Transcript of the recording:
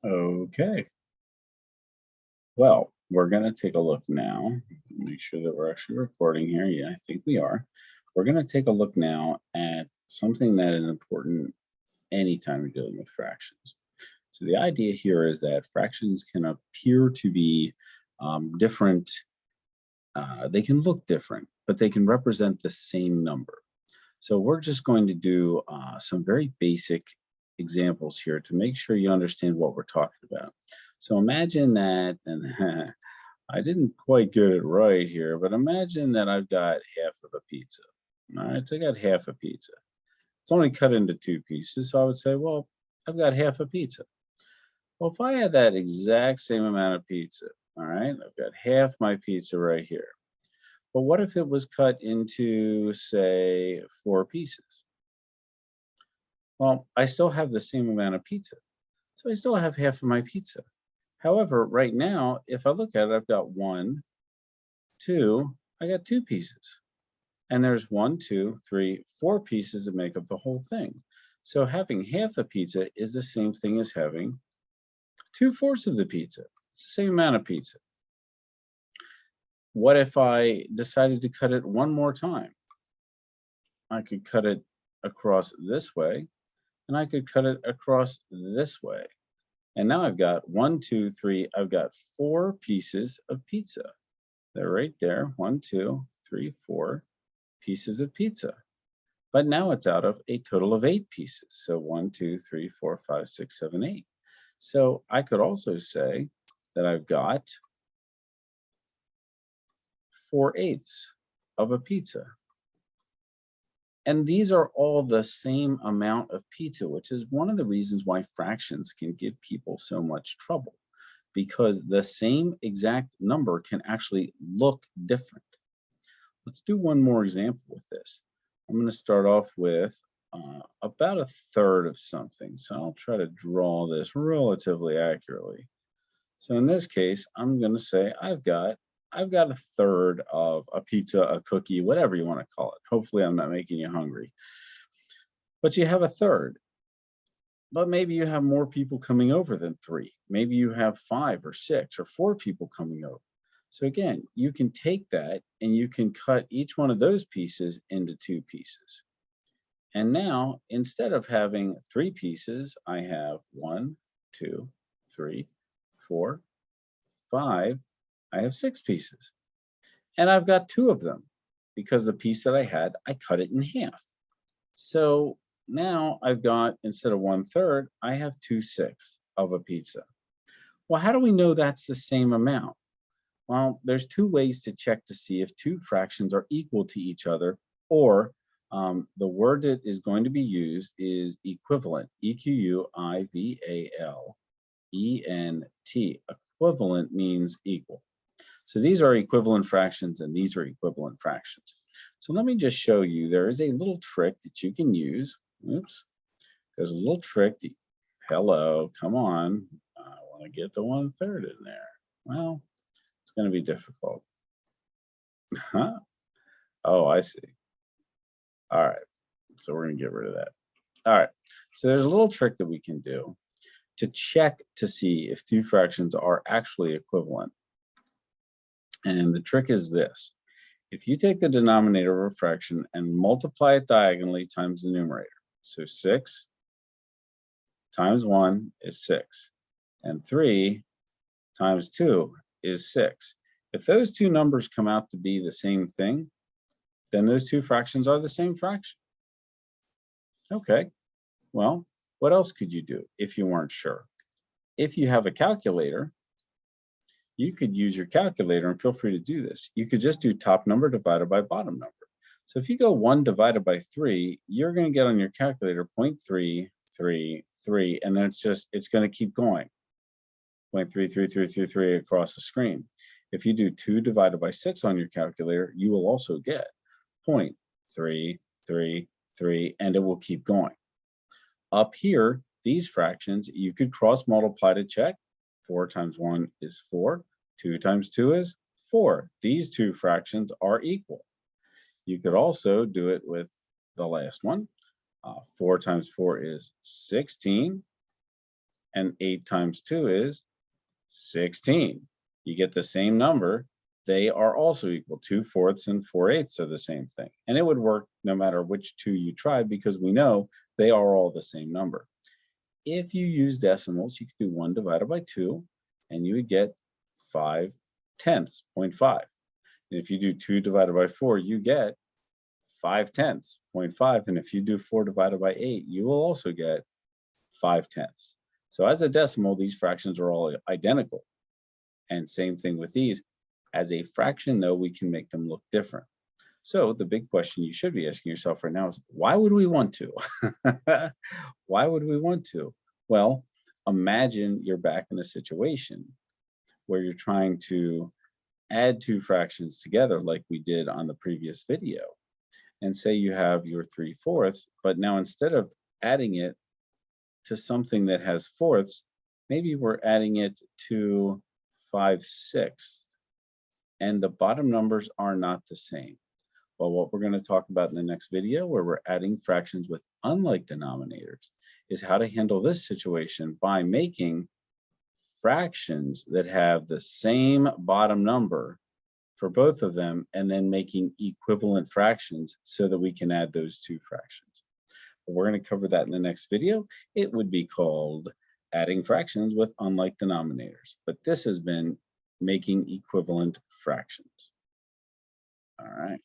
Okay, well, we're going to take a look now. Make sure that we're actually recording here. Yeah, I think we are. We're going to take a look now at something that is important anytime you're dealing with fractions. So the idea here is that fractions can appear to be different. They can look different, but they can represent the same number. So we're just going to do some very basic examples here to make sure you understand what we're talking about. So imagine that, and I didn't quite get it right here, but imagine that I've got half of a pizza. All right, so I got half a pizza. It's only cut into two pieces, so I would say, well, I've got half a pizza. Well, if I had that exact same amount of pizza, all right, I've got half my pizza right here. But what if it was cut into, say, four pieces? Well, I still have the same amount of pizza. So I still have half of my pizza. However, right now, if I look at it, I've got one, two, I got two pieces. And there's one, two, three, four pieces that make up the whole thing. So having half a pizza is the same thing as having two-fourths of the pizza. It's the same amount of pizza. What if I decided to cut it one more time? I could cut it across this way, and I could cut it across this way. And now I've got one, two, three, I've got four pieces of pizza. They're right there. One, two, three, four pieces of pizza. But now it's out of a total of eight pieces. So one, two, three, four, five, six, seven, eight. So I could also say that I've got 4/8 of a pizza. And these are all the same amount of pizza, which is one of the reasons why fractions can give people so much trouble, because the same exact number can actually look different. Let's do one more example with this. I'm going to start off with about a third of something. So I'll try to draw this relatively accurately. So in this case, I'm going to say I've got a third of a pizza, a cookie, whatever you want to call it. Hopefully I'm not making you hungry. But you have a third. But maybe you have more people coming over than three. Maybe you have five or six or four people coming over. So again, you can take that and you can cut each one of those pieces into two pieces. And now, instead of having three pieces, I have one, two, three, four, five. I have six pieces. And I've got two of them because the piece that I had, I cut it in half. So now I've got, instead of one third, I have 2/6 of a pizza. Well, how do we know that's the same amount? Well, there's two ways to check to see if two fractions are equal to each other, or the word that is going to be used is equivalent, equivalent. Equivalent means equal. So these are equivalent fractions and these are equivalent fractions. So let me just show you, there is a little trick that you can use. Oops, there's a little trick. Hello, come on. I want to get the 1/3 in there. Well, it's going to be difficult. Huh? Oh, I see. All right. So we're going to get rid of that. All right. So there's a little trick that we can do to check to see if two fractions are actually equivalent. And the trick is this. If you take the denominator of a fraction and multiply it diagonally times the numerator, so 6 times 1 is 6, and 3 times 2 is 6. If those two numbers come out to be the same thing, then those two fractions are the same fraction. Okay, well, what else could you do if you weren't sure? If you have a calculator, you could use your calculator, and feel free to do this. You could just do top number divided by bottom number. So if you go 1 divided by 3, you're going to get on your calculator 0.333, and then it's going to keep going. 0.33333 across the screen. If you do 2 divided by 6 on your calculator, you will also get 0.333, and it will keep going. Up here, these fractions, you could cross multiply to check. 4 times 1 is 4. 2 times 2 is 4. These two fractions are equal. You could also do it with the last one. 4 times 4 is 16. And 8 times 2 is 16. You get the same number. They are also equal. 2/4 and 4/8 are the same thing. And it would work no matter which two you tried because we know they are all the same number. If you use decimals, you could do 1 divided by 2, and you would get 5/10, 0.5. And if you do 2 divided by 4, you get 5/10, 0.5. And if you do 4 divided by 8, you will also get 5/10. So as a decimal, these fractions are all identical. And same thing with these. As a fraction, though, we can make them look different. So the big question you should be asking yourself right now is, why would we want to? Why would we want to? Well, imagine you're back in a situation where you're trying to add two fractions together like we did on the previous video. And say you have your 3/4, but now instead of adding it to something that has fourths, maybe we're adding it to 5/6. And the bottom numbers are not the same. Well, what we're going to talk about in the next video, where we're adding fractions with unlike denominators, is how to handle this situation by making fractions that have the same bottom number for both of them, and then making equivalent fractions so that we can add those two fractions. But we're going to cover that in the next video. It would be called adding fractions with unlike denominators, but this has been making equivalent fractions. All right.